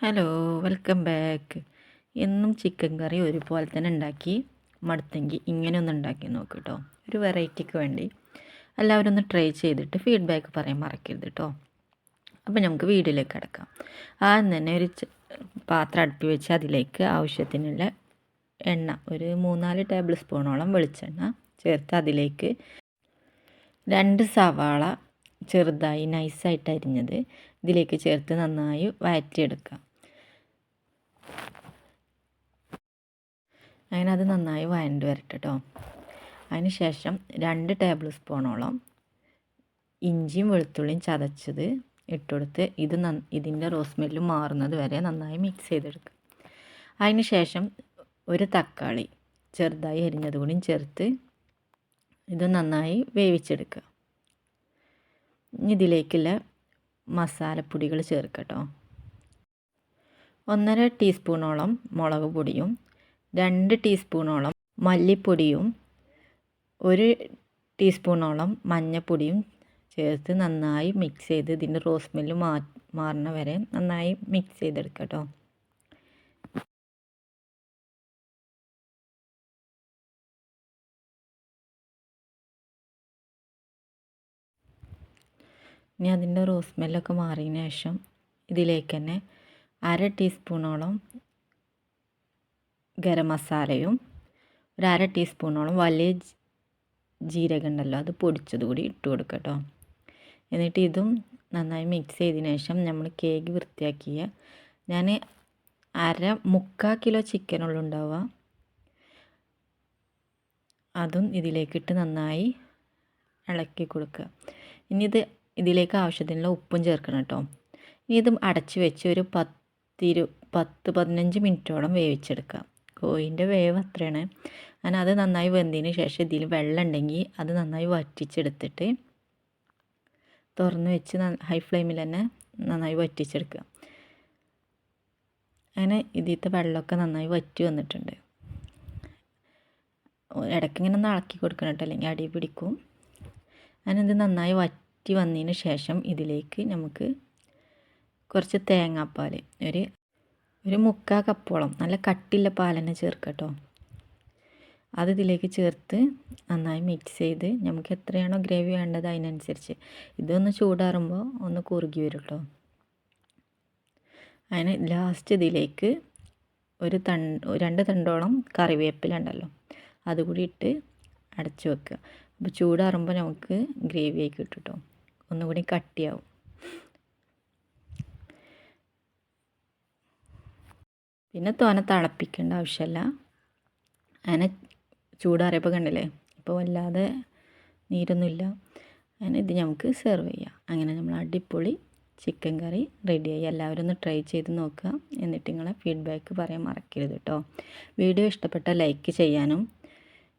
Hello, welcome back. എന്നും chicken കറി ഒരുപോലെ തന്നെ ഉണ്ടാക്കി മടുത്തെങ്കിൽ ഇങ്ങനെ ഒന്ന് ഉണ്ടാക്കി നോക്ക് കേട്ടോ. ഒരു വെറൈറ്റിക്ക് വേണ്ടി എല്ലാവരും ഒന്ന് ട്രൈ ചെയ്തിട്ട് ഫീഡ്ബാക്ക് പറയാൻ മറക്കരുത് കേട്ടോ. അപ്പോൾ നമുക്ക് വീഡിയോയിലേക്ക് കിടക്കാം. ആദ്യം തന്നെ ഒരു പാത്രം അടുപ്പി വെച്ച് അതിലേക്ക് ആവശ്യത്തിനുള്ള എണ്ണ, ഒരു 3-4 ടേബിൾ സ്പൂണോളം വെളിച്ചെണ്ണ ചേർത്ത് അതിലേക്ക് 2 സവാള ചെറുതായി നൈസായിട്ട് അരിഞ്ഞത് ഇതിലേക്ക് ചേർത്ത് നന്നായി വഴറ്റിയെടുക്കാം. അങ്ങനെ അത് നന്നായി വഴണ്ട് വരട്ടെ കേട്ടോ. അതിന് ശേഷം 2 ടേബിൾ സ്പൂണോളം ഇഞ്ചിയും വെളുത്തുള്ളിയും ചതച്ചത് ഇട്ടുകൊടുത്ത് ഇതിൻ്റെ റോസ് സ്മെല്ല് മാറുന്നത് വരെ നന്നായി മിക്സ് ചെയ്തെടുക്കുക. അതിന് ശേഷം ഒരു തക്കാളി ചെറുതായി അരിഞ്ഞത് കൂടിയും ചേർത്ത് ഇത് നന്നായി വേവിച്ചെടുക്കുക. ഇനി ഇതിലേക്കുള്ള മസാലപ്പൊടികൾ ചേർക്കുക കേട്ടോ. 1.5 ടീസ്പൂണോളം മുളക് പൊടിയും 2 ടീസ്പൂണോളം മല്ലിപ്പൊടിയും 1 ടീസ്പൂണോളം മഞ്ഞൾപ്പൊടിയും ചേർത്ത് നന്നായി മിക്സ് ചെയ്ത് ഇതിൻ്റെ റോസ് സ്മെല്ല് മാറുന്ന വരെ നന്നായി മിക്സ് ചെയ്തെടുക്കുക കേട്ടോ. ഇനി അതിൻ്റെ റോസ് സ്മെല്ലൊക്കെ മാറിയതിന് ശേഷം ഇതിലേക്ക് തന്നെ 1/2 ടീസ്പൂണോളം ഗരം മസാലയും 1/2 ടീസ്പൂണോളം വലിയ ജീരകം ഉണ്ടല്ലോ അത് പൊടിച്ചത് കൂടി ഇട്ട് കൊടുക്കുക കേട്ടോ. എന്നിട്ട് ഇതും നന്നായി മിക്സ് ചെയ്തതിന് ശേഷം നമ്മൾ കേക്ക് വൃത്തിയാക്കിയ ഞാൻ 3/4 കിലോ ചിക്കനുള്ള ഉണ്ടാവുക അതും ഇതിലേക്കിട്ട് നന്നായി ഇളക്കി കൊടുക്കുക. ഇനി ഇതിലേക്ക് ആവശ്യത്തിനുള്ള ഉപ്പും ചേർക്കണം കേട്ടോ. ഇനി ഇതും അടച്ച് വെച്ച് ഒരു 10-15 മിനിറ്റോളം വേവിച്ചെടുക്കുക. കോഴിൻ്റെ വേവ് അത്രയാണ്. അങ്ങനെ അത് നന്നായി വെന്തതിന് ശേഷം ഇതിൽ വെള്ളം ഉണ്ടെങ്കിൽ അത് നന്നായി വറ്റിച്ചെടുത്തിട്ട് തുറന്ന് വെച്ച് ഹൈ ഫ്ലെയിമിൽ തന്നെ നന്നായി വറ്റിച്ചെടുക്കുക. അങ്ങനെ ഇതിലത്തെ വെള്ളമൊക്കെ നന്നായി വറ്റി വന്നിട്ടുണ്ട്. ഇടയ്ക്ക് ഇങ്ങനെ ഒന്ന് ഇളക്കി കൊടുക്കണം കേട്ടോ, അല്ലെങ്കിൽ അടി പിടിക്കും. അങ്ങനെ ഇത് നന്നായി വറ്റി വന്നതിന് ശേഷം ഇതിലേക്ക് നമുക്ക് കുറച്ച് തേങ്ങാപ്പാൽ ഒരു 3/4 കപ്പോളം നല്ല കട്ടിയുള്ള പാൽ തന്നെ ചേർക്കുക കേട്ടോ. അത് ഇതിലേക്ക് ചേർത്ത് നന്നായി മിക്സ് ചെയ്ത് നമുക്ക് എത്രയാണോ ഗ്രേവി വേണ്ടത് അതിനനുസരിച്ച് ഇതൊന്ന് ചൂടാറുമ്പോൾ ഒന്ന് കുറുകി വരും കേട്ടോ. അതിന് ലാസ്റ്റ് ഇതിലേക്ക് 2 തണ്ടോളം കറിവേപ്പില ഉണ്ടല്ലോ അതുകൂടി ഇട്ട് അടച്ച് വെക്കുക. അപ്പോൾ ചൂടാറുമ്പോൾ നമുക്ക് ഗ്രേവി ആയി കിട്ടും കേട്ടോ, ഒന്നുകൂടി കട്ടിയാവും. പിന്നെ തോനെ തിളപ്പിക്കേണ്ട ആവശ്യമില്ല. അങ്ങനെ ചൂടാറിയപ്പോൾ കണ്ടില്ലേ, ഇപ്പോൾ വല്ലാതെ നീരൊന്നുമില്ല. അങ്ങനെ ഇത് നമുക്ക് സെർവ് ചെയ്യാം. അങ്ങനെ നമ്മൾ അടിപൊളി ചിക്കൻ കറി റെഡിയായി. എല്ലാവരും ഒന്ന് ട്രൈ ചെയ്ത് നോക്കുക. എന്നിട്ട് നിങ്ങളെ ഫീഡ്ബാക്ക് പറയാൻ മറക്കരുത് കേട്ടോ. വീഡിയോ ഇഷ്ടപ്പെട്ടാൽ ലൈക്ക് ചെയ്യാനും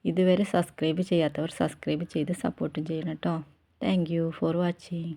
ഇതുവരെ സബ്സ്ക്രൈബ് ചെയ്യാത്തവർ സബ്സ്ക്രൈബ് ചെയ്ത് സപ്പോർട്ടും ചെയ്യണം കേട്ടോ. Thank you for watching.